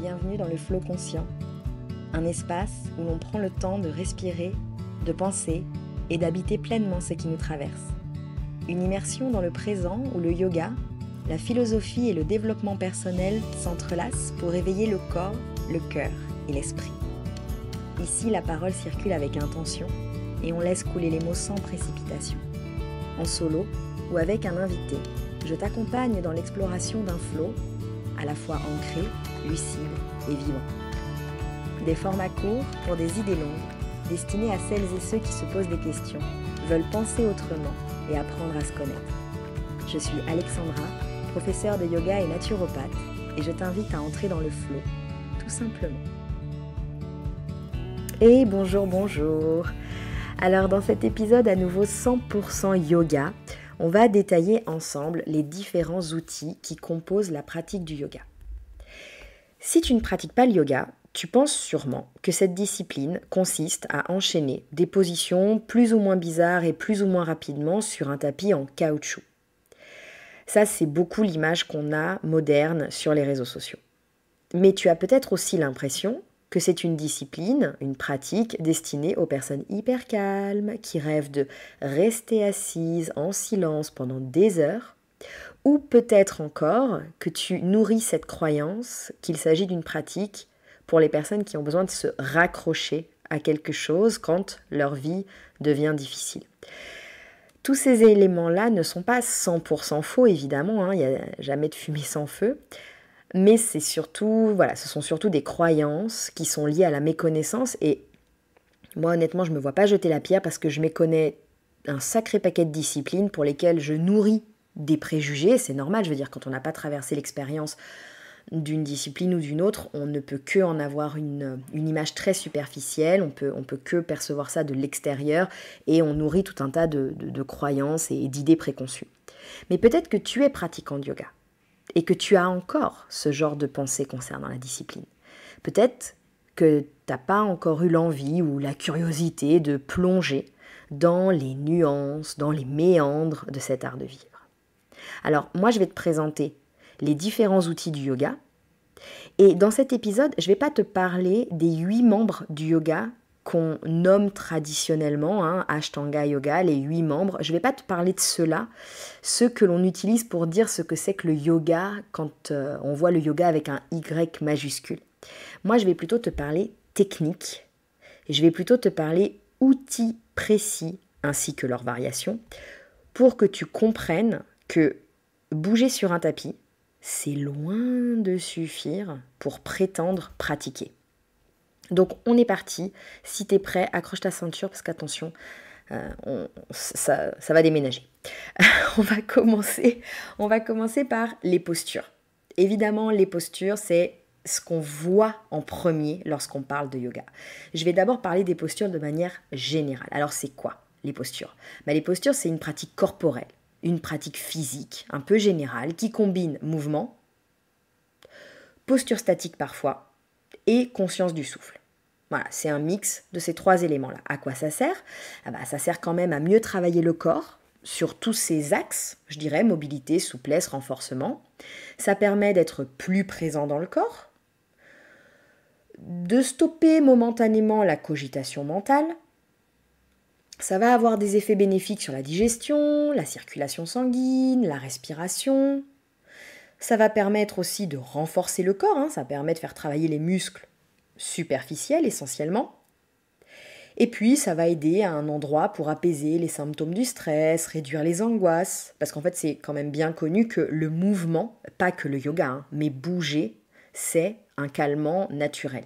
bienvenue dans le Flow Conscient, un espace où l'on prend le temps de respirer, de penser et d'habiter pleinement ce qui nous traverse. Une immersion dans le présent où le yoga, la philosophie et le développement personnel s'entrelacent pour éveiller le corps, le cœur et l'esprit. Ici, la parole circule avec intention et on laisse couler les mots sans précipitation. En solo ou avec un invité, je t'accompagne dans l'exploration d'un flow à la fois ancré, lucide et vivant. Des formats courts pour des idées longues, destinés à celles et ceux qui se posent des questions, veulent penser autrement et apprendre à se connaître. Je suis Alexandra, professeure de yoga et naturopathe, et je t'invite à entrer dans le flow, tout simplement. Et bonjour. Alors dans cet épisode à nouveau 100% yoga, on va détailler ensemble les différents outils qui composent la pratique du yoga. Si tu ne pratiques pas le yoga, tu penses sûrement que cette discipline consiste à enchaîner des positions plus ou moins bizarres et plus ou moins rapidement sur un tapis en caoutchouc. Ça, c'est beaucoup l'image qu'on a moderne sur les réseaux sociaux. Mais tu as peut-être aussi l'impression que c'est une discipline, une pratique destinée aux personnes hyper calmes, qui rêvent de rester assises en silence pendant des heures, ou peut-être encore que tu nourris cette croyance qu'il s'agit d'une pratique pour les personnes qui ont besoin de se raccrocher à quelque chose quand leur vie devient difficile. Tous ces éléments-là ne sont pas 100% faux, évidemment, il n'y a jamais de fumée sans feu. Mais ce sont surtout des croyances qui sont liées à la méconnaissance. Et moi, honnêtement, je ne me vois pas jeter la pierre parce que je méconnais un sacré paquet de disciplines pour lesquelles je nourris des préjugés. C'est normal, je veux dire, quand on n'a pas traversé l'expérience d'une discipline ou d'une autre, on ne peut que en avoir une image très superficielle, on peut que percevoir ça de l'extérieur et on nourrit tout un tas de croyances et d'idées préconçues. Mais peut-être que tu es pratiquant de yoga et que tu as encore ce genre de pensée concernant la discipline. Peut-être que tu n'as pas encore eu l'envie ou la curiosité de plonger dans les nuances, dans les méandres de cet art de vivre. Alors, moi, je vais te présenter les différents outils du yoga. Et dans cet épisode, je ne vais pas te parler des 8 membres du yoga qu'on nomme traditionnellement, Ashtanga Yoga, les 8 membres. Je ne vais pas te parler de ceux-là, ceux que l'on utilise pour dire ce que c'est que le yoga quand on voit le yoga avec un Y majuscule. Moi, je vais plutôt te parler technique, et je vais plutôt te parler outils précis ainsi que leurs variations pour que tu comprennes que bouger sur un tapis, c'est loin de suffire pour prétendre pratiquer. Donc on est parti, si tu es prêt, accroche ta ceinture parce qu'attention, ça va déménager. on va commencer par les postures. Évidemment, les postures, c'est ce qu'on voit en premier lorsqu'on parle de yoga. Je vais d'abord parler des postures de manière générale. Alors c'est quoi les postures ? Les postures, c'est une pratique corporelle, une pratique physique un peu générale qui combine mouvement, posture statique parfois et conscience du souffle. Voilà, c'est un mix de ces 3 éléments-là. À quoi ça sert ? Ça sert quand même à mieux travailler le corps sur tous ces axes, je dirais, mobilité, souplesse, renforcement. Ça permet d'être plus présent dans le corps, de stopper momentanément la cogitation mentale. Ça va avoir des effets bénéfiques sur la digestion, la circulation sanguine, la respiration. Ça va permettre aussi de renforcer le corps, ça permet de faire travailler les muscles superficiels essentiellement. Et puis ça va aider à un endroit pour apaiser les symptômes du stress, réduire les angoisses. Parce qu'en fait c'est quand même bien connu que le mouvement, pas que le yoga, mais bouger, c'est un calmant naturel.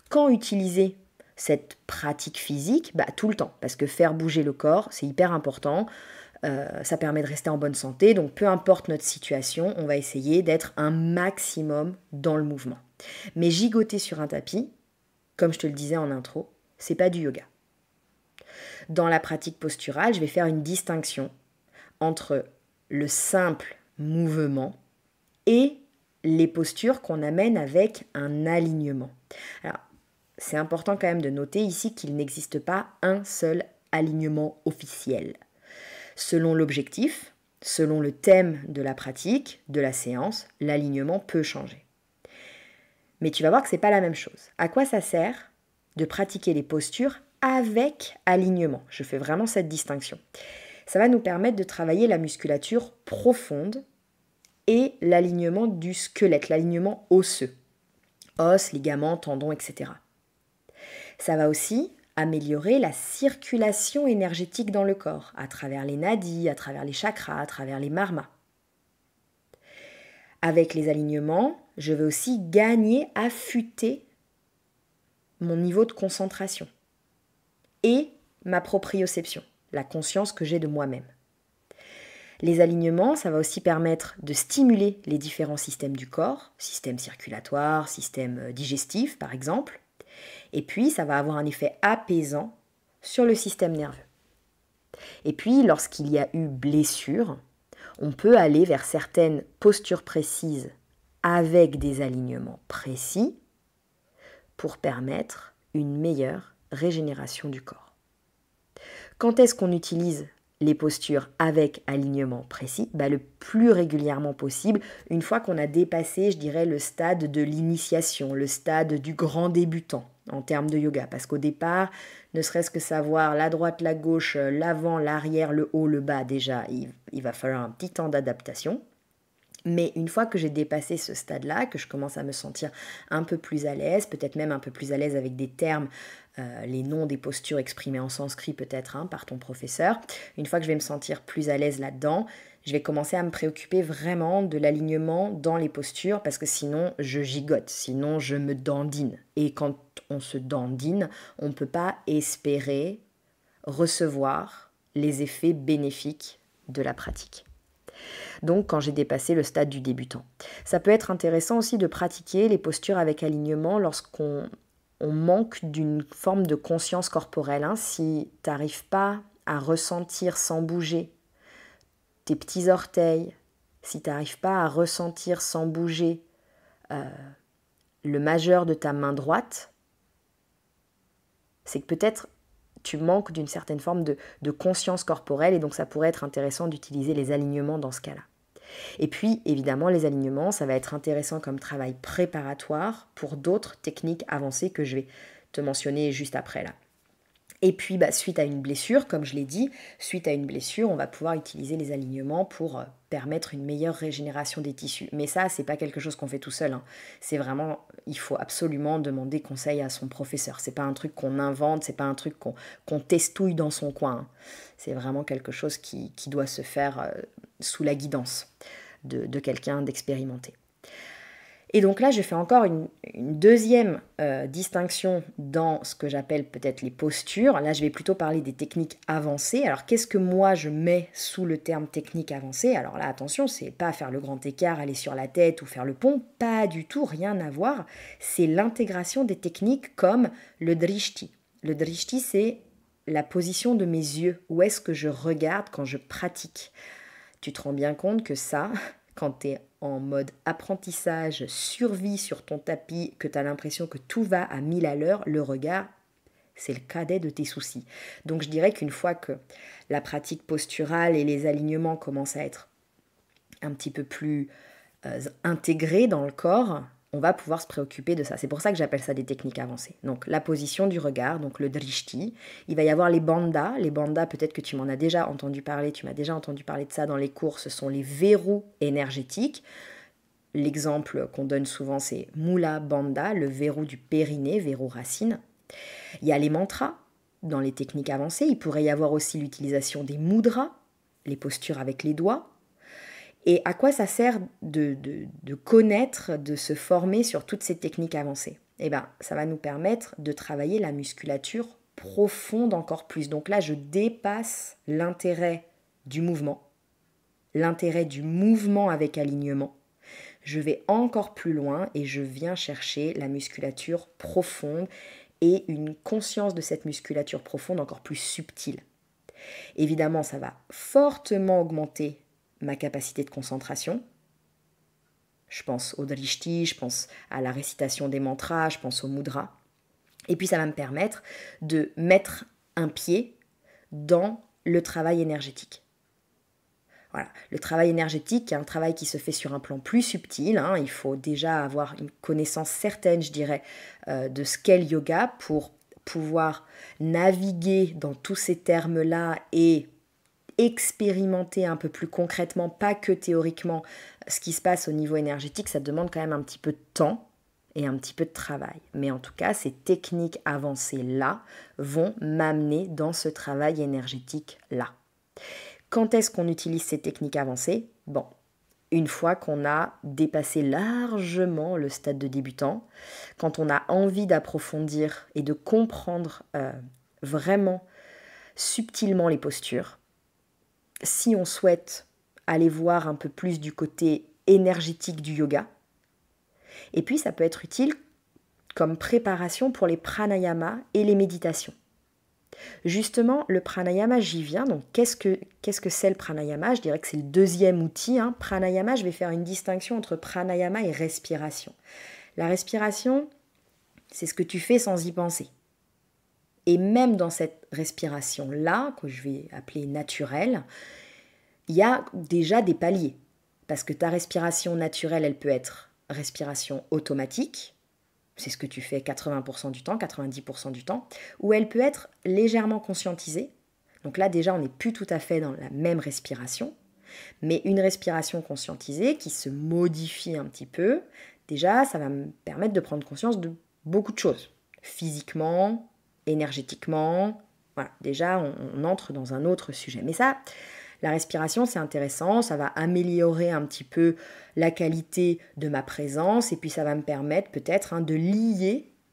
Quand utiliser cette pratique physique, tout le temps, parce que faire bouger le corps, c'est hyper important, ça permet de rester en bonne santé, donc peu importe notre situation, on va essayer d'être un maximum dans le mouvement. Mais gigoter sur un tapis, comme je te le disais en intro, c'est pas du yoga. Dans la pratique posturale, je vais faire une distinction entre le simple mouvement et les postures qu'on amène avec un alignement. Alors, c'est important quand même de noter ici qu'il n'existe pas un seul alignement officiel. Selon l'objectif, selon le thème de la pratique, de la séance, l'alignement peut changer. Mais tu vas voir que ce n'est pas la même chose. À quoi ça sert de pratiquer les postures avec alignement? Je fais vraiment cette distinction. Ça va nous permettre de travailler la musculature profonde et l'alignement du squelette, l'alignement osseux. Os, ligaments, tendons, etc. Ça va aussi améliorer la circulation énergétique dans le corps, à travers les nadis, à travers les chakras, à travers les marmas. Avec les alignements, je vais aussi gagner, affûter mon niveau de concentration et ma proprioception, la conscience que j'ai de moi-même. Les alignements, ça va aussi permettre de stimuler les différents systèmes du corps, système circulatoire, système digestif par exemple, et puis ça va avoir un effet apaisant sur le système nerveux. Et puis lorsqu'il y a eu blessure, on peut aller vers certaines postures précises avec des alignements précis pour permettre une meilleure régénération du corps. Quand est-ce qu'on utilise les postures avec alignement précis? Le plus régulièrement possible, une fois qu'on a dépassé, je dirais, le stade de l'initiation, le stade du grand débutant en termes de yoga. Parce qu'au départ, ne serait-ce que savoir la droite, la gauche, l'avant, l'arrière, le haut, le bas, déjà, il va falloir un petit temps d'adaptation. Mais une fois que j'ai dépassé ce stade-là, que je commence à me sentir un peu plus à l'aise, peut-être même un peu plus à l'aise avec des termes, les noms des postures exprimées en sanskrit peut-être par ton professeur, une fois que je vais me sentir plus à l'aise là-dedans, je vais commencer à me préoccuper vraiment de l'alignement dans les postures parce que sinon je gigote, sinon je me dandine. Et quand on se dandine, on ne peut pas espérer recevoir les effets bénéfiques de la pratique. Donc quand j'ai dépassé le stade du débutant. Ça peut être intéressant aussi de pratiquer les postures avec alignement lorsqu'on manque d'une forme de conscience corporelle. Si tu n'arrives pas à ressentir sans bouger tes petits orteils, si tu n'arrives pas à ressentir sans bouger le majeur de ta main droite, c'est que peut-être tu manques d'une certaine forme de conscience corporelle et donc ça pourrait être intéressant d'utiliser les alignements dans ce cas-là. Et puis, évidemment, les alignements, ça va être intéressant comme travail préparatoire pour d'autres techniques avancées que je vais te mentionner juste après là. Et puis, suite à une blessure, comme je l'ai dit, suite à une blessure, on va pouvoir utiliser les alignements pour permettre une meilleure régénération des tissus. Mais ça, c'est pas quelque chose qu'on fait tout seul. C'est vraiment, il faut absolument demander conseil à son professeur. C'est pas un truc qu'on invente, c'est pas un truc qu'on testouille dans son coin. C'est vraiment quelque chose qui doit se faire sous la guidance de quelqu'un d'expérimenté. Et donc là, je fais encore une deuxième distinction dans ce que j'appelle peut-être les postures. Là, je vais plutôt parler des techniques avancées. Alors, qu'est-ce que moi, je mets sous le terme technique avancée? Alors là, attention, c'est pas faire le grand écart, aller sur la tête ou faire le pont. Pas du tout, rien à voir. C'est l'intégration des techniques comme le drishti. Le drishti, c'est la position de mes yeux. Où est-ce que je regarde quand je pratique? Tu te rends bien compte que ça, quand tu es en mode apprentissage, survie sur ton tapis, que tu as l'impression que tout va à 1000 à l'heure, le regard, c'est le cadet de tes soucis. Donc je dirais qu'une fois que la pratique posturale et les alignements commencent à être un petit peu plus intégrés dans le corps, on va pouvoir se préoccuper de ça. C'est pour ça que j'appelle ça des techniques avancées. Donc la position du regard, donc le drishti. Il va y avoir les bandhas. Les bandhas, peut-être que tu m'en as déjà entendu parler, tu m'as déjà entendu parler de ça dans les cours, ce sont les verrous énergétiques. L'exemple qu'on donne souvent, c'est Mula Bandha, le verrou du périnée, verrou racine. Il y a les mantras dans les techniques avancées. Il pourrait y avoir aussi l'utilisation des mudras, les postures avec les doigts. Et à quoi ça sert de connaître, de se former sur toutes ces techniques avancées? Ça va nous permettre de travailler la musculature profonde encore plus. Donc là, je dépasse l'intérêt du mouvement avec alignement. Je vais encore plus loin et je viens chercher la musculature profonde et une conscience de cette musculature profonde encore plus subtile. Évidemment, ça va fortement augmenter ma capacité de concentration. Je pense au drishti, je pense à la récitation des mantras, je pense au mudra. Et puis ça va me permettre de mettre un pied dans le travail énergétique. Voilà. Le travail énergétique est un travail qui se fait sur un plan plus subtil, hein. Il faut déjà avoir une connaissance certaine, je dirais, de ce qu'est le yoga pour pouvoir naviguer dans tous ces termes-là et expérimenter un peu plus concrètement, pas que théoriquement, ce qui se passe au niveau énergétique. Ça demande quand même un petit peu de temps et un petit peu de travail. Mais en tout cas, ces techniques avancées-là vont m'amener dans ce travail énergétique-là. Quand est-ce qu'on utilise ces techniques avancées? Bon, une fois qu'on a dépassé largement le stade de débutant, quand on a envie d'approfondir et de comprendre vraiment subtilement les postures, si on souhaite aller voir un peu plus du côté énergétique du yoga, et puis ça peut être utile comme préparation pour les pranayamas et les méditations. Justement, le pranayama, j'y viens. Donc, qu'est-ce que c'est le pranayama? Je dirais que c'est le deuxième outil. Pranayama, je vais faire une distinction entre pranayama et respiration. La respiration, c'est ce que tu fais sans y penser. Et même dans cette respiration-là, que je vais appeler naturelle, il y a déjà des paliers. Parce que ta respiration naturelle, elle peut être respiration automatique, c'est ce que tu fais 80% du temps, 90% du temps, ou elle peut être légèrement conscientisée. Donc là, déjà, on n'est plus tout à fait dans la même respiration, mais une respiration conscientisée qui se modifie un petit peu, déjà, ça va me permettre de prendre conscience de beaucoup de choses. Physiquement, énergétiquement, voilà, déjà, on entre dans un autre sujet. Mais ça, la respiration, c'est intéressant, ça va améliorer un petit peu la qualité de ma présence et puis ça va me permettre peut-être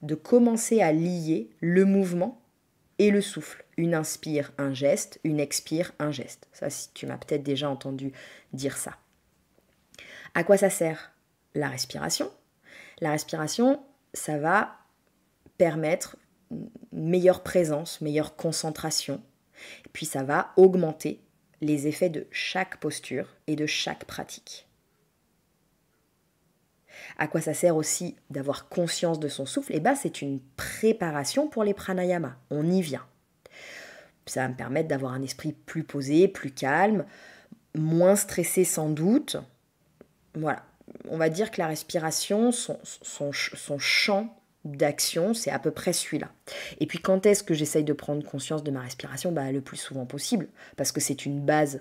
de commencer à lier le mouvement et le souffle. Une inspire, un geste, une expire, un geste. Ça, tu m'as peut-être déjà entendu dire ça. À quoi ça sert la respiration? La respiration, ça va permettre une meilleure présence, meilleure concentration, et puis ça va augmenter les effets de chaque posture et de chaque pratique. À quoi ça sert aussi d'avoir conscience de son souffle? C'est une préparation pour les pranayamas. On y vient. Ça va me permettre d'avoir un esprit plus posé, plus calme, moins stressé sans doute. Voilà. On va dire que la respiration, son champ d'action, c'est à peu près celui-là. Et puis quand est-ce que j'essaye de prendre conscience de ma respiration? Le plus souvent possible, parce que c'est une base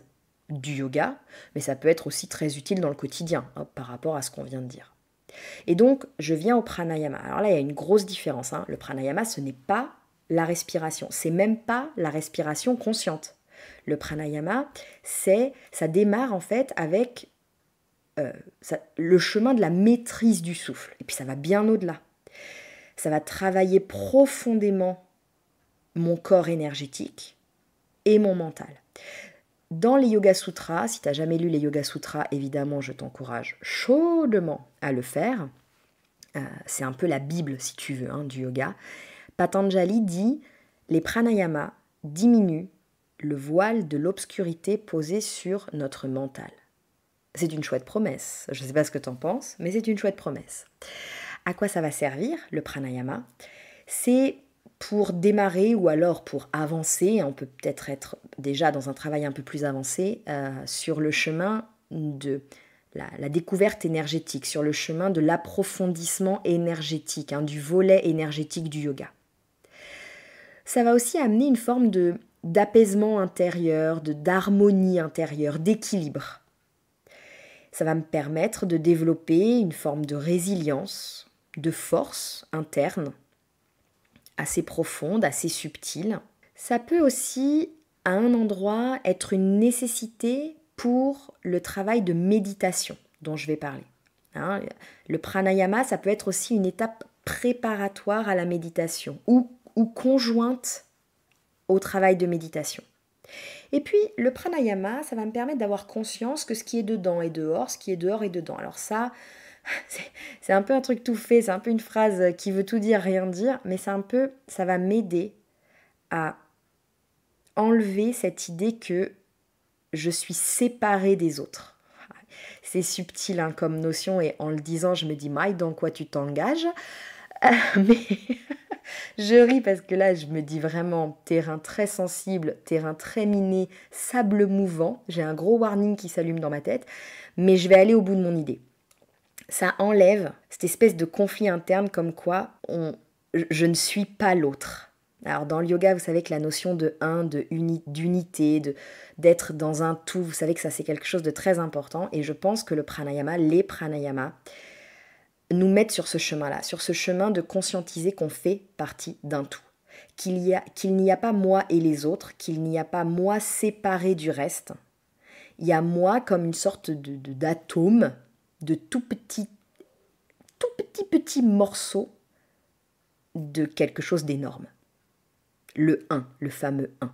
du yoga, mais ça peut être aussi très utile dans le quotidien, par rapport à ce qu'on vient de dire. Et donc, je viens au pranayama. Alors là, il y a une grosse différence. Le pranayama, ce n'est pas la respiration. C'est même pas la respiration consciente. Le pranayama, ça démarre en fait avec le chemin de la maîtrise du souffle. Et puis ça va bien au-delà. Ça va travailler profondément mon corps énergétique et mon mental. Dans les Yoga Sutras, si tu n'as jamais lu les Yoga Sutras, évidemment, je t'encourage chaudement à le faire. C'est un peu la Bible, si tu veux, du yoga. Patanjali dit « Les pranayamas diminuent le voile de l'obscurité posé sur notre mental. » C'est une chouette promesse. Je ne sais pas ce que tu en penses, mais c'est une chouette promesse. À quoi ça va servir, le pranayama? C'est pour démarrer ou alors pour avancer. On peut peut-être être déjà dans un travail un peu plus avancé sur le chemin de la découverte énergétique, sur le chemin de l'approfondissement énergétique, du volet énergétique du yoga. Ça va aussi amener une forme d'apaisement intérieur, d'harmonie intérieure, d'équilibre. Ça va me permettre de développer une forme de résilience, de force interne, assez profonde, assez subtile. Ça peut aussi, à un endroit, être une nécessité pour le travail de méditation dont je vais parler. Le pranayama, ça peut être aussi une étape préparatoire à la méditation ou conjointe au travail de méditation. Et puis, le pranayama, ça va me permettre d'avoir conscience que ce qui est dedans est dehors, ce qui est dehors est dedans. Alors ça, c'est un peu un truc tout fait, c'est un peu une phrase qui veut tout dire, rien dire, mais ça va m'aider à enlever cette idée que je suis séparée des autres. C'est subtil comme notion et en le disant, je me dis, Maï, dans quoi tu t'engages? Mais Je ris parce que là, je me dis vraiment terrain très sensible, terrain très miné, sable mouvant. J'ai un gros warning qui s'allume dans ma tête, mais je vais aller au bout de mon idée. Ça enlève cette espèce de conflit interne comme quoi je ne suis pas l'autre. Alors dans le yoga, vous savez que la notion de un, d'unité, d'être dans un tout, vous savez que ça c'est quelque chose de très important et je pense que les pranayama, nous mettent sur ce chemin-là, sur ce chemin de conscientiser qu'on fait partie d'un tout. Qu'il n'y a pas moi et les autres, qu'il n'y a pas moi séparé du reste. Il y a moi comme une sorte d'atome, de tout petit morceau de quelque chose d'énorme. Le un, le fameux un.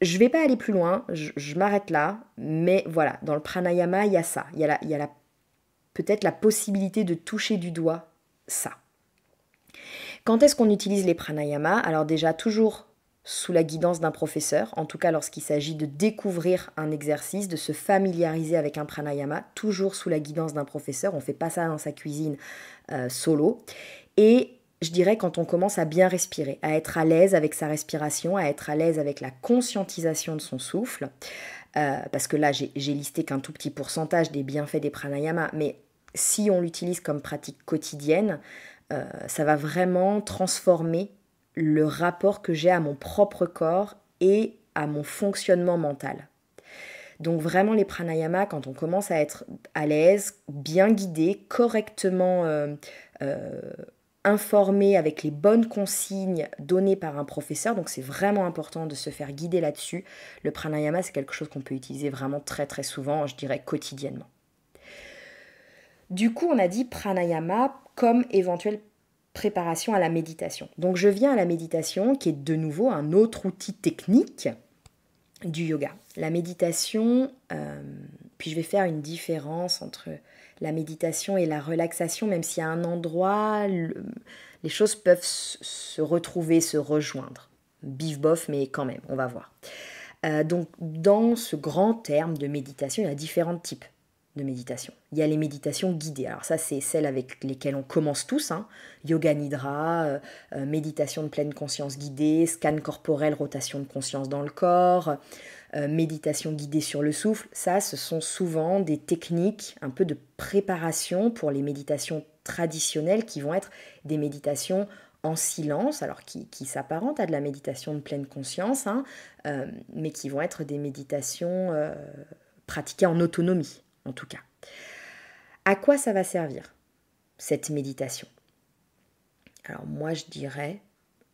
Je ne vais pas aller plus loin, je m'arrête là, mais voilà, dans le pranayama, il y a ça. Il y a peut-être la possibilité de toucher du doigt ça. Quand est-ce qu'on utilise les pranayamas? Alors déjà, toujours sous la guidance d'un professeur, en tout cas lorsqu'il s'agit de découvrir un exercice, de se familiariser avec un pranayama, toujours sous la guidance d'un professeur, on ne fait pas ça dans sa cuisine solo. Et je dirais quand on commence à bien respirer, à être à l'aise avec sa respiration, à être à l'aise avec la conscientisation de son souffle, parce que là j'ai listé qu'un tout petit pourcentage des bienfaits des pranayamas, mais si on l'utilise comme pratique quotidienne, ça va vraiment transformer le rapport que j'ai à mon propre corps et à mon fonctionnement mental. Donc vraiment les pranayamas, quand on commence à être à l'aise, bien guidé, correctement informé avec les bonnes consignes données par un professeur, donc c'est vraiment important de se faire guider là-dessus. Le pranayama, c'est quelque chose qu'on peut utiliser vraiment très très souvent, je dirais quotidiennement. Du coup, on a dit pranayama comme éventuelle préparation à la méditation. Donc je viens à la méditation qui est de nouveau un autre outil technique du yoga. La méditation, puis je vais faire une différence entre la méditation et la relaxation, même si à un endroit, les choses peuvent se retrouver, se rejoindre. Bif bof, mais quand même, on va voir. Donc dans ce grand terme de méditation, il y a différents types de méditation. Il y a les méditations guidées. Alors ça, c'est celles avec lesquelles on commence tous. Yoga Nidra, méditation de pleine conscience guidée, scan corporel, rotation de conscience dans le corps, méditation guidée sur le souffle. Ça, ce sont souvent des techniques un peu de préparation pour les méditations traditionnelles qui vont être des méditations en silence, alors qui s'apparentent à de la méditation de pleine conscience, mais qui vont être des méditations pratiquées en autonomie. En tout cas. À quoi ça va servir, cette méditation? Alors moi, je dirais,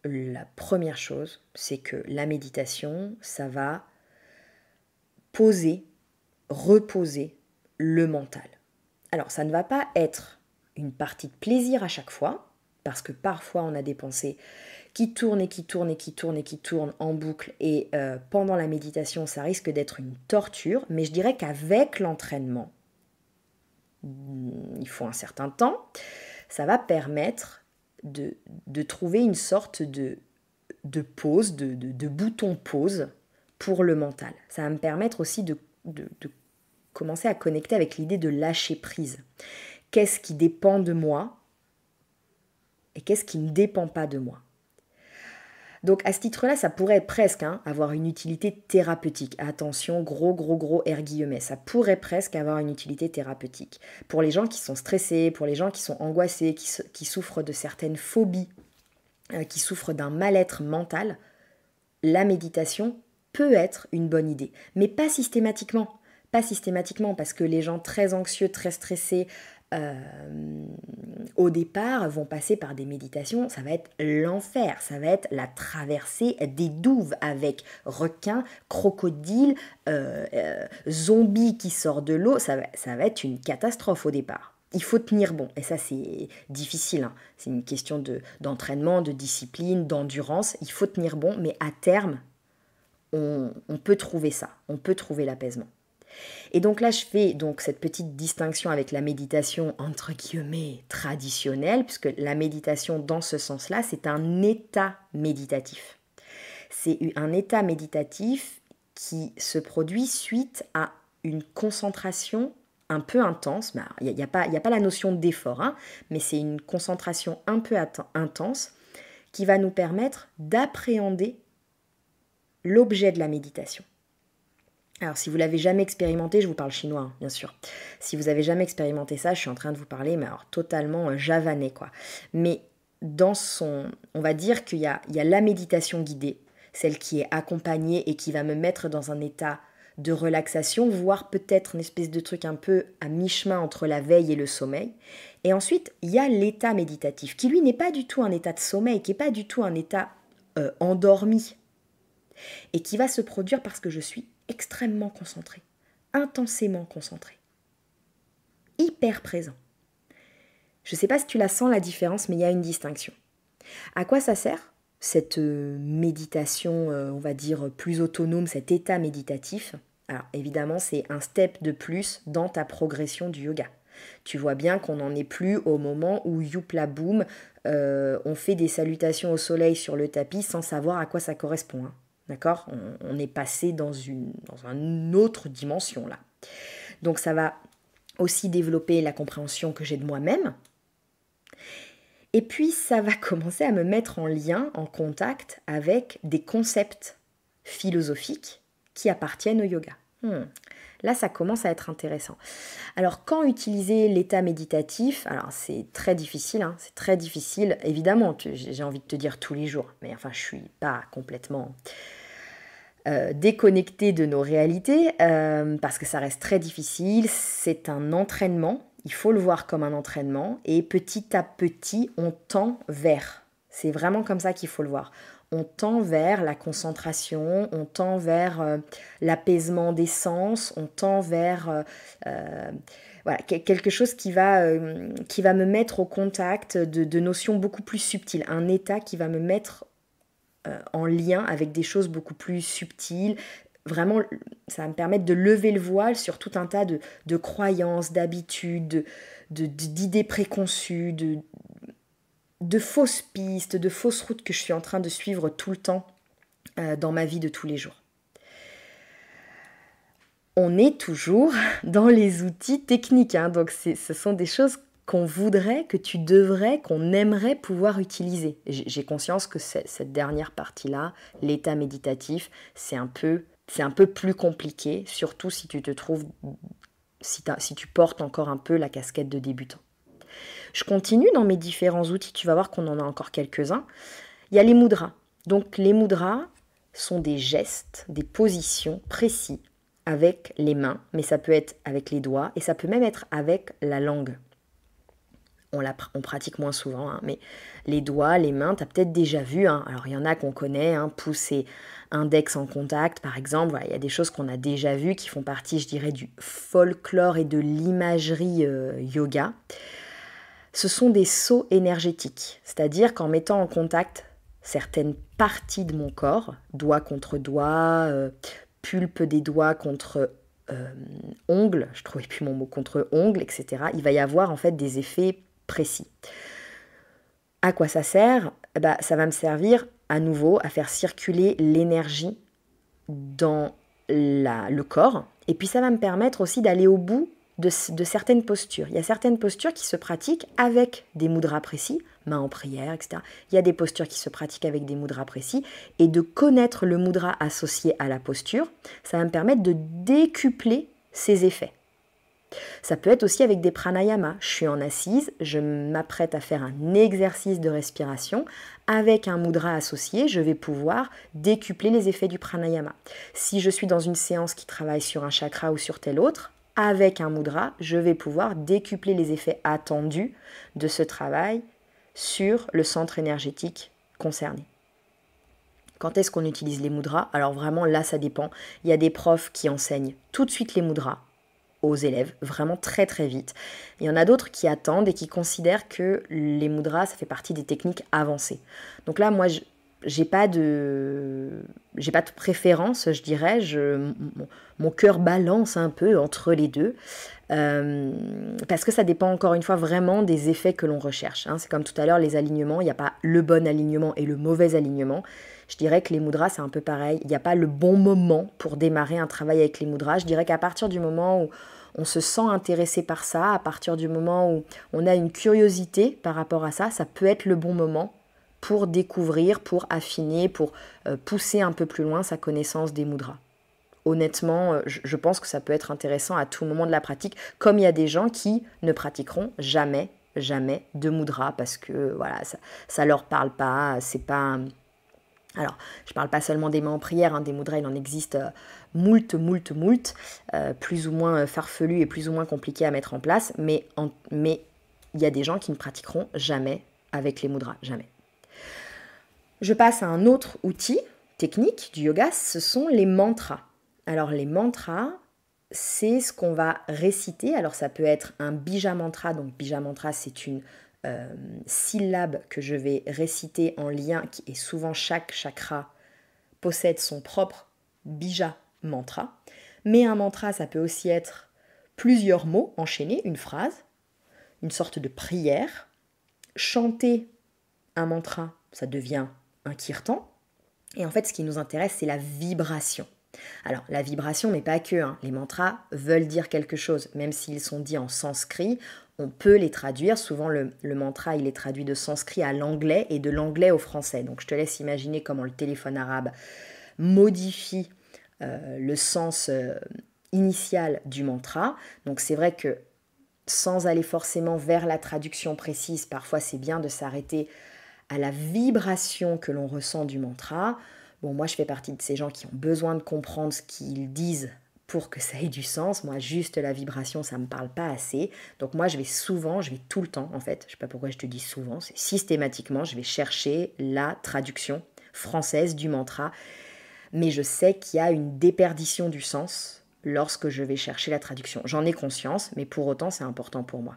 la première chose, c'est que la méditation, ça va reposer le mental. Alors, ça ne va pas être une partie de plaisir à chaque fois, parce que parfois, on a des pensées qui tournent et qui tournent et qui tournent et qui tournent en boucle, et pendant la méditation, ça risque d'être une torture, mais je dirais qu'avec l'entraînement, il faut un certain temps, ça va permettre de trouver une sorte de pause, de bouton pause pour le mental. Ça va me permettre aussi de commencer à connecter avec l'idée de lâcher prise. Qu'est-ce qui dépend de moi et qu'est-ce qui ne dépend pas de moi? Donc à ce titre-là, ça pourrait presque avoir une utilité thérapeutique. Attention, gros R guillemets, ça pourrait presque avoir une utilité thérapeutique. Pour les gens qui sont stressés, pour les gens qui sont angoissés, qui souffrent de certaines phobies, qui souffrent d'un mal-être mental, la méditation peut être une bonne idée. Mais pas systématiquement. Pas systématiquement, parce que les gens très anxieux, très stressés, au départ, vont passer par des méditations, ça va être l'enfer, ça va être la traversée des douves avec requins, crocodiles, zombies qui sortent de l'eau, ça va être une catastrophe au départ. Il faut tenir bon, et ça c'est difficile, c'est une question d'entraînement, de discipline, d'endurance, il faut tenir bon, mais à terme, on peut trouver ça, on peut trouver l'apaisement. Et donc là, je fais donc cette petite distinction avec la méditation entre guillemets traditionnelle, puisque la méditation dans ce sens-là, c'est un état méditatif. C'est un état méditatif qui se produit suite à une concentration un peu intense. Il n'y a pas la notion d'effort, mais c'est une concentration un peu intense qui va nous permettre d'appréhender l'objet de la méditation. Alors, si vous l'avez jamais expérimenté, je vous parle chinois, hein, bien sûr. Si vous avez jamais expérimenté ça, je suis en train de vous parler, mais alors totalement javanais, quoi. Mais on va dire qu'il y a la méditation guidée, celle qui est accompagnée et qui va me mettre dans un état de relaxation, voire peut-être une espèce de truc un peu à mi-chemin entre la veille et le sommeil. Et ensuite, il y a l'état méditatif, qui lui n'est pas du tout un état de sommeil, qui n'est pas du tout un état endormi, et qui va se produire parce que je suis extrêmement concentré, intensément concentré, hyper présent. Je ne sais pas si tu la sens la différence, mais il y a une distinction. À quoi ça sert cette méditation, on va dire, plus autonome, cet état méditatif? Alors évidemment, c'est un step de plus dans ta progression du yoga. Tu vois bien qu'on n'en est plus au moment où youpla boum, on fait des salutations au soleil sur le tapis sans savoir à quoi ça correspond. Hein. D'accord ? On est passé dans une autre dimension là. Donc ça va aussi développer la compréhension que j'ai de moi-même. Et puis ça va commencer à me mettre en lien, en contact avec des concepts philosophiques qui appartiennent au yoga. Là, ça commence à être intéressant. Alors, quand utiliser l'état méditatif? Alors, c'est très difficile, hein, c'est très difficile. Évidemment, j'ai envie de te dire tous les jours, mais enfin, je ne suis pas complètement déconnectée de nos réalités, parce que ça reste très difficile. C'est un entraînement, il faut le voir comme un entraînement, et petit à petit, on tend vers. C'est vraiment comme ça qu'il faut le voir. On tend vers la concentration, on tend vers l'apaisement des sens, on tend vers voilà, quelque chose qui va me mettre au contact de notions beaucoup plus subtiles, un état qui va me mettre en lien avec des choses beaucoup plus subtiles. Vraiment, ça va me permettre de lever le voile sur tout un tas de croyances, d'habitudes, d'idées préconçues, de fausses pistes, de fausses routes que je suis en train de suivre tout le temps dans ma vie de tous les jours. On est toujours dans les outils techniques, hein, donc ce sont des choses qu'on voudrait, que tu devrais, qu'on aimerait pouvoir utiliser. J'ai conscience que cette dernière partie-là, l'état méditatif, c'est un peu plus compliqué, surtout si tu te trouves, si tu portes encore un peu la casquette de débutant. Je continue dans mes différents outils, tu vas voir qu'on en a encore quelques-uns. Il y a les mudras. Donc les mudras sont des gestes, des positions précis avec les mains, mais ça peut être avec les doigts et ça peut même être avec la langue. On pratique moins souvent, hein, mais les doigts, les mains, tu as peut-être déjà vu. Hein. Alors il y en a qu'on connaît, hein, pouce et index en contact par exemple. Voilà, il y a des choses qu'on a déjà vues qui font partie, je dirais, du folklore et de l'imagerie yoga. Ce sont des sauts énergétiques, c'est-à-dire qu'en mettant en contact certaines parties de mon corps, doigt contre doigt, pulpe des doigts contre ongles, je ne trouvais plus mon mot, contre ongles, etc. Il va y avoir en fait des effets précis. À quoi ça sert ? Ça va me servir à nouveau à faire circuler l'énergie dans le corps, et puis ça va me permettre aussi d'aller au bout de certaines postures. Il y a certaines postures qui se pratiquent avec des mudras précis, main en prière, etc. Il y a des postures qui se pratiquent avec des mudras précis, et de connaître le mudra associé à la posture, ça va me permettre de décupler ces effets. Ça peut être aussi avec des pranayamas. Je suis en assise, je m'apprête à faire un exercice de respiration. Avec un mudra associé, je vais pouvoir décupler les effets du pranayama. Si je suis dans une séance qui travaille sur un chakra ou sur tel autre, avec un mudra, je vais pouvoir décupler les effets attendus de ce travail sur le centre énergétique concerné. Quand est-ce qu'on utilise les mudras? Alors vraiment, là, ça dépend. Il y a des profs qui enseignent tout de suite les mudras aux élèves, vraiment très très vite. Il y en a d'autres qui attendent et qui considèrent que les mudras, ça fait partie des techniques avancées. Donc là, moi, j'ai pas de préférence, je dirais. Mon cœur balance un peu entre les deux, parce que ça dépend encore une fois vraiment des effets que l'on recherche. Hein. C'est comme tout à l'heure, les alignements, il n'y a pas le bon alignement et le mauvais alignement. Je dirais que les mudras, c'est un peu pareil. Il n'y a pas le bon moment pour démarrer un travail avec les mudras. Je dirais qu'à partir du moment où on se sent intéressé par ça, à partir du moment où on a une curiosité par rapport à ça, ça peut être le bon moment pour découvrir, pour affiner, pour pousser un peu plus loin sa connaissance des mudras. Honnêtement, je pense que ça peut être intéressant à tout moment de la pratique, comme il y a des gens qui ne pratiqueront jamais de mudra parce que voilà, ça leur parle pas, c'est pas... Alors, je parle pas seulement des mains en prière, hein, des mudras, il en existe moult, plus ou moins farfelus et plus ou moins compliqués à mettre en place, mais il y a des gens qui ne pratiqueront jamais avec les mudras, jamais. Je passe à un autre outil technique du yoga, ce sont les mantras. Alors les mantras, c'est ce qu'on va réciter. Alors ça peut être un bija mantra. Donc bija mantra, c'est une syllabe que je vais réciter en lien. Et souvent chaque chakra possède son propre bija mantra. Mais un mantra, ça peut aussi être plusieurs mots enchaînés, une phrase, une sorte de prière. Chanter un mantra, ça devient un kirtan. Et en fait, ce qui nous intéresse, c'est la vibration. Alors, la vibration, mais pas que. Les mantras veulent dire quelque chose. Même s'ils sont dits en sanskrit, on peut les traduire. Souvent, le mantra, il est traduit de sanskrit à l'anglais et de l'anglais au français. Donc, je te laisse imaginer comment le téléphone arabe modifie le sens initial du mantra. Donc, c'est vrai que sans aller forcément vers la traduction précise, parfois, c'est bien de s'arrêter à la vibration que l'on ressent du mantra. Bon, moi, je fais partie de ces gens qui ont besoin de comprendre ce qu'ils disent pour que ça ait du sens. Moi, juste la vibration, ça ne me parle pas assez. Donc moi, je vais tout le temps, en fait, je ne sais pas pourquoi je te dis souvent, c'est systématiquement, je vais chercher la traduction française du mantra. Mais je sais qu'il y a une déperdition du sens lorsque je vais chercher la traduction. J'en ai conscience, mais pour autant, c'est important pour moi.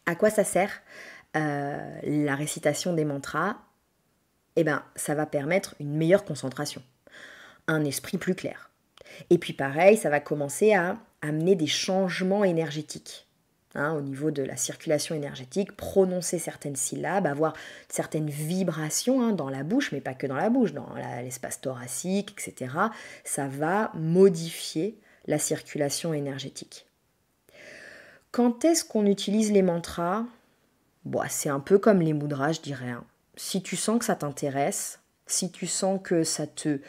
À quoi ça sert la récitation des mantras? Eh bien, ça va permettre une meilleure concentration, un esprit plus clair. Et puis pareil, ça va commencer à amener des changements énergétiques. Au niveau de la circulation énergétique, prononcer certaines syllabes, avoir certaines vibrations dans la bouche, mais pas que dans la bouche, dans l'espace thoracique, etc. Ça va modifier la circulation énergétique. Quand est-ce qu'on utilise les mantras ? C'est un peu comme les mudras, je dirais. Si tu sens que ça t'intéresse, si tu sens que ça te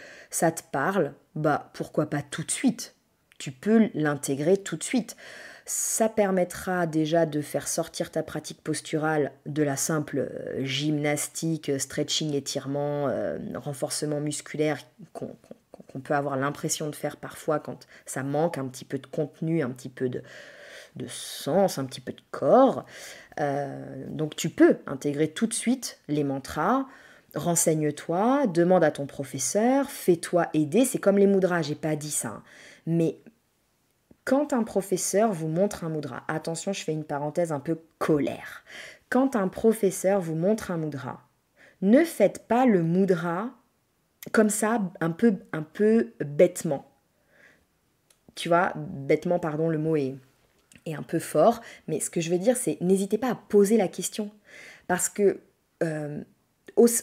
parle, pourquoi pas tout de suite. Tu peux l'intégrer tout de suite. Ça permettra déjà de faire sortir ta pratique posturale de la simple gymnastique, stretching, étirement, renforcement musculaire qu'on peut avoir l'impression de faire parfois quand ça manque un petit peu de contenu, un petit peu de sens, un petit peu de corps. Donc tu peux intégrer tout de suite les mantras, renseigne-toi, demande à ton professeur, fais-toi aider, c'est comme les mudras, j'ai pas dit ça. Mais quand un professeur vous montre un mudra, attention, je fais une parenthèse un peu colère. Quand un professeur vous montre un mudra, ne faites pas le mudra comme ça, un peu bêtement. Tu vois, bêtement, pardon, le mot est un peu fort, mais ce que je veux dire, c'est n'hésitez pas à poser la question. Parce que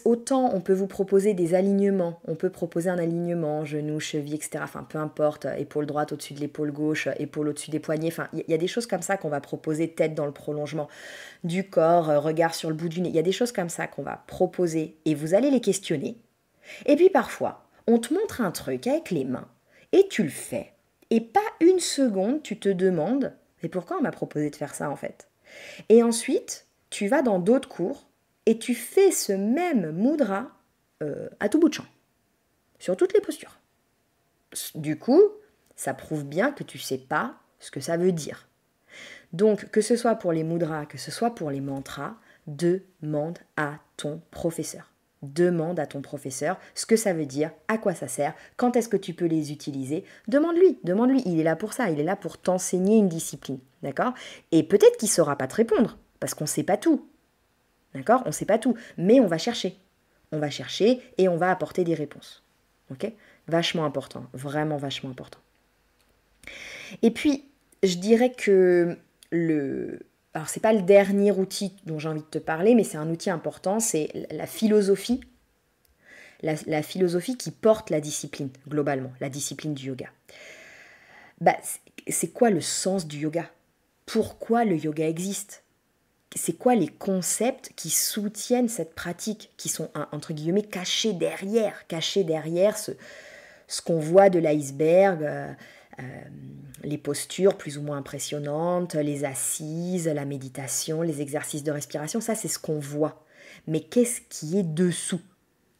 autant on peut vous proposer des alignements, on peut proposer un alignement, genoux, cheville, etc. Enfin, peu importe, épaule droite au-dessus de l'épaule gauche, épaule au-dessus des poignets. Enfin, il y a des choses comme ça qu'on va proposer, tête dans le prolongement du corps, regard sur le bout du nez. Il y a des choses comme ça qu'on va proposer et vous allez les questionner. Et puis parfois, on te montre un truc avec les mains et tu le fais. Et pas une seconde, tu te demandes « Mais pourquoi on m'a proposé de faire ça en fait ?» Et ensuite, tu vas dans d'autres cours et tu fais ce même mudra à tout bout de champ, sur toutes les postures. Du coup, ça prouve bien que tu ne sais pas ce que ça veut dire. Donc, que ce soit pour les mudras, que ce soit pour les mantras, demande à ton professeur. Demande à ton professeur ce que ça veut dire, à quoi ça sert, quand est-ce que tu peux les utiliser. Demande-lui, il est là pour ça, il est là pour t'enseigner une discipline, d'accord ? Et peut-être qu'il ne saura pas te répondre, parce qu'on ne sait pas tout, d'accord ? On ne sait pas tout, mais on va chercher. On va chercher et on va apporter des réponses, ok ? Vachement important, vraiment vachement important. Et puis, je dirais que alors, ce n'est pas le dernier outil dont j'ai envie de te parler, mais c'est un outil important, c'est la philosophie. La philosophie qui porte la discipline, globalement, la discipline du yoga. C'est quoi le sens du yoga ? Pourquoi le yoga existe ? c'est quoi les concepts qui soutiennent cette pratique, qui sont, entre guillemets, cachés derrière ce qu'on voit de l'iceberg, les postures plus ou moins impressionnantes, les assises, la méditation, les exercices de respiration, ça c'est ce qu'on voit. Mais qu'est-ce qui est dessous?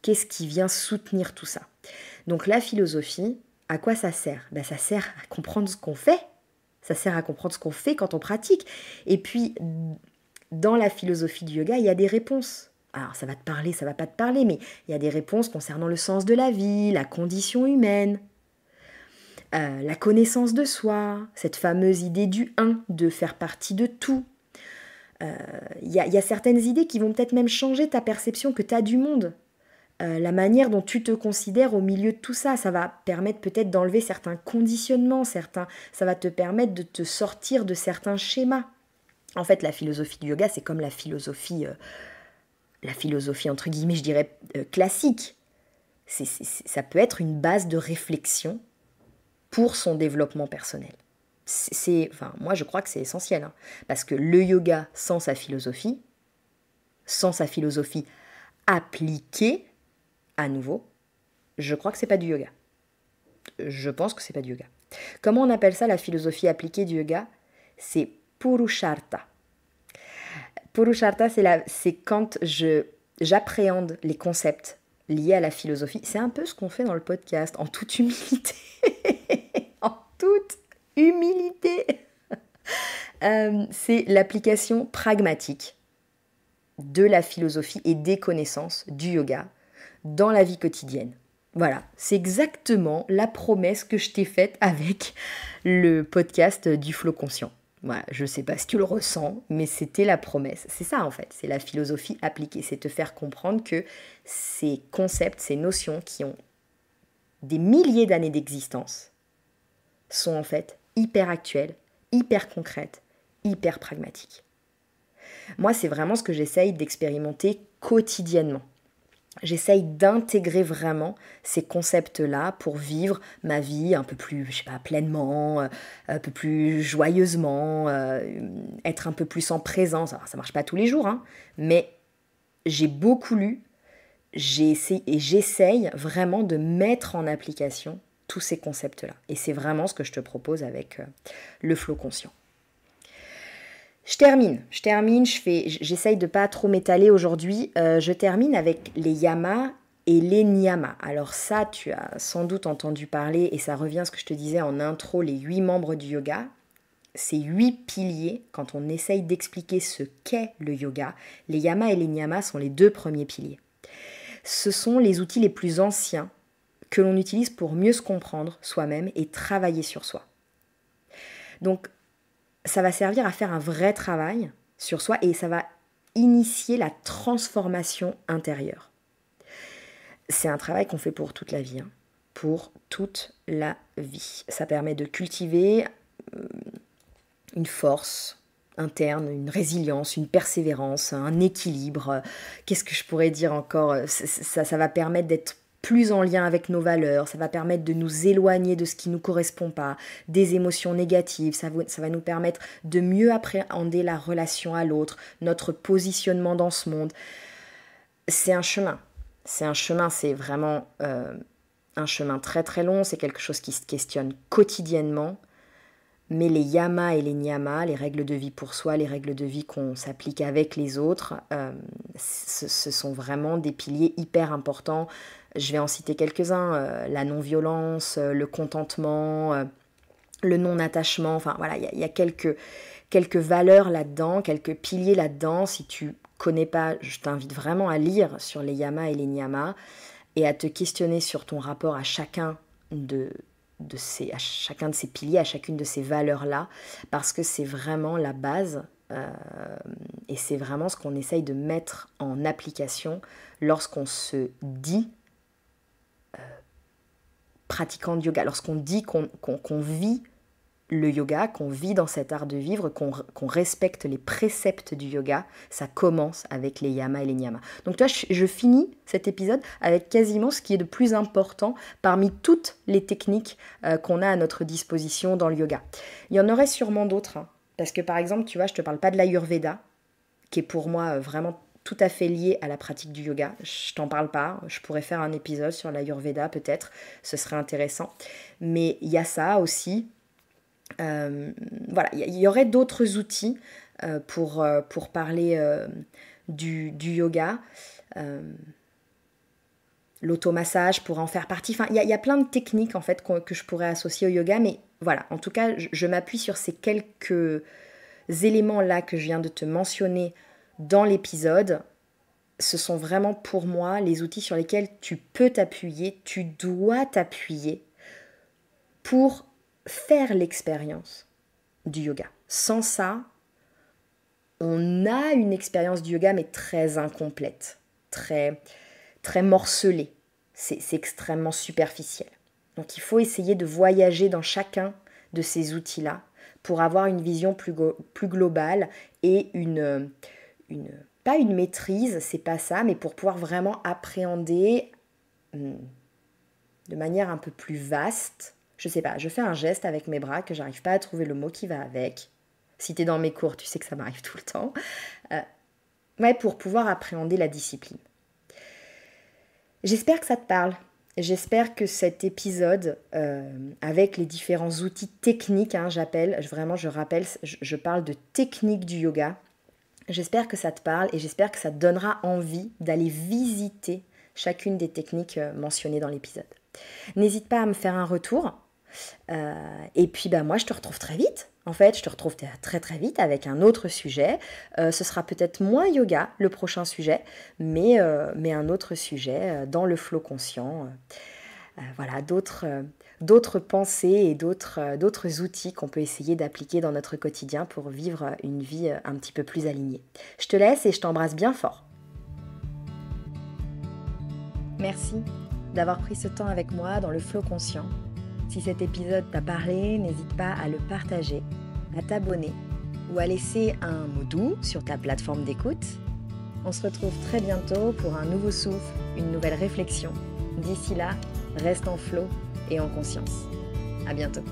Qu'est-ce qui vient soutenir tout ça? Donc la philosophie, à quoi ça sert? Ça sert à comprendre ce qu'on fait. Ça sert à comprendre ce qu'on fait quand on pratique. Et puis, dans la philosophie du yoga, il y a des réponses. Alors ça va te parler, ça va pas te parler, mais il y a des réponses concernant le sens de la vie, la condition humaine, la connaissance de soi, cette fameuse idée du un, de faire partie de tout. Il y a certaines idées qui vont peut-être même changer ta perception que tu as du monde. La manière dont tu te considères au milieu de tout ça, ça va permettre peut-être d'enlever certains conditionnements, ça va te permettre de te sortir de certains schémas. En fait, la philosophie du yoga, c'est comme la philosophie entre guillemets, je dirais, classique. Ça peut être une base de réflexion pour son développement personnel. Moi, je crois que c'est essentiel, parce que le yoga sans sa philosophie appliquée, à nouveau, je crois que c'est pas du yoga. Je pense que c'est pas du yoga. Comment on appelle ça, la philosophie appliquée du yoga? C'est Purushartha. Purushartha, c'est quand j'appréhende les concepts liés à la philosophie. C'est un peu ce qu'on fait dans le podcast, en toute humilité. En toute humilité. C'est l'application pragmatique de la philosophie et des connaissances du yoga dans la vie quotidienne. Voilà, c'est exactement la promesse que je t'ai faite avec le podcast du Flow Conscient. Voilà, je ne sais pas si tu le ressens, mais c'était la promesse. C'est ça en fait, c'est la philosophie appliquée. C'est te faire comprendre que ces concepts, ces notions qui ont des milliers d'années d'existence sont en fait hyper actuelles, hyper concrètes, hyper pragmatiques. Moi, c'est vraiment ce que j'essaye d'expérimenter quotidiennement. J'essaye d'intégrer vraiment ces concepts-là pour vivre ma vie un peu plus, pleinement, un peu plus joyeusement, être un peu plus en présence. Alors, ça marche pas tous les jours, mais j'ai beaucoup lu, j'essaye vraiment de mettre en application tous ces concepts-là. Et c'est vraiment ce que je te propose avec le Flow Conscient. Je termine, j'essaye de pas trop m'étaler aujourd'hui, je termine avec les yamas et les niyamas. Alors ça, tu as sans doute entendu parler, et ça revient à ce que je te disais en intro, les 8 membres du yoga. Ces 8 piliers, quand on essaye d'expliquer ce qu'est le yoga, les yamas et les niyamas sont les 2 premiers piliers. Ce sont les outils les plus anciens que l'on utilise pour mieux se comprendre soi-même et travailler sur soi. Donc, ça va servir à faire un vrai travail sur soi et ça va initier la transformation intérieure. C'est un travail qu'on fait pour toute la vie, pour toute la vie. Ça permet de cultiver une force interne, une résilience, une persévérance, un équilibre. Qu'est-ce que je pourrais dire encore? Ça va permettre d'être plus en lien avec nos valeurs, ça va permettre de nous éloigner de ce qui ne nous correspond pas, des émotions négatives, ça va nous permettre de mieux appréhender la relation à l'autre, notre positionnement dans ce monde. C'est un chemin, c'est vraiment un chemin très très long, c'est quelque chose qui se questionne quotidiennement, mais les yamas et les niyamas, les règles de vie pour soi, les règles de vie qu'on s'applique avec les autres, ce sont vraiment des piliers hyper importants. Je vais en citer quelques-uns, la non-violence, le contentement, le non-attachement, enfin voilà, il y a quelques valeurs là-dedans, quelques piliers là-dedans. Si tu connais pas, je t'invite vraiment à lire sur les yamas et les niyamas et à te questionner sur ton rapport à chacun de ces piliers, à chacune de ces valeurs-là, parce que c'est vraiment la base et c'est vraiment ce qu'on essaye de mettre en application lorsqu'on se dit pratiquant de yoga, lorsqu'on dit qu'on vit le yoga, qu'on vit dans cet art de vivre, qu'on respecte les préceptes du yoga, ça commence avec les yamas et les niyamas. Donc toi, je finis cet épisode avec quasiment ce qui est de plus important parmi toutes les techniques qu'on a à notre disposition dans le yoga. Il y en aurait sûrement d'autres, parce que par exemple, tu vois, je te parle pas de l'Ayurveda, qui est pour moi vraiment tout à fait lié à la pratique du yoga. Je t'en parle pas, je pourrais faire un épisode sur l'Ayurveda peut-être, ce serait intéressant. Mais il y a ça aussi. Voilà, il y aurait d'autres outils pour parler du yoga. L'automassage pourrait en faire partie. Enfin, il y a plein de techniques en fait que je pourrais associer au yoga, mais voilà, en tout cas, je m'appuie sur ces quelques éléments-là que je viens de te mentionner dans l'épisode. Ce sont vraiment pour moi les outils sur lesquels tu peux t'appuyer, tu dois t'appuyer pour faire l'expérience du yoga. Sans ça, on a une expérience du yoga mais très incomplète, très morcelée. C'est extrêmement superficiel. Donc il faut essayer de voyager dans chacun de ces outils-là pour avoir une vision plus globale et pas une maîtrise, c'est pas ça, mais pour pouvoir vraiment appréhender de manière un peu plus vaste. Je sais pas, je fais un geste avec mes bras que j'arrive pas à trouver le mot qui va avec. Si t'es dans mes cours, tu sais que ça m'arrive tout le temps. Pour pouvoir appréhender la discipline. J'espère que ça te parle. J'espère que cet épisode, avec les différents outils techniques, je parle de technique du yoga. J'espère que ça te parle et j'espère que ça te donnera envie d'aller visiter chacune des techniques mentionnées dans l'épisode. N'hésite pas à me faire un retour. Et puis moi, je te retrouve très vite. En fait, je te retrouve très très vite avec un autre sujet. Ce sera peut-être moins yoga, le prochain sujet, mais un autre sujet dans le flow conscient. Voilà, d'autres pensées et d'autres outils qu'on peut essayer d'appliquer dans notre quotidien pour vivre une vie un petit peu plus alignée. Je te laisse et je t'embrasse bien fort. Merci d'avoir pris ce temps avec moi dans le flow conscient. Si cet épisode t'a parlé, n'hésite pas à le partager, à t'abonner ou à laisser un mot doux sur ta plateforme d'écoute. On se retrouve très bientôt pour un nouveau souffle, une nouvelle réflexion. D'ici là, reste en flow et en conscience. À bientôt.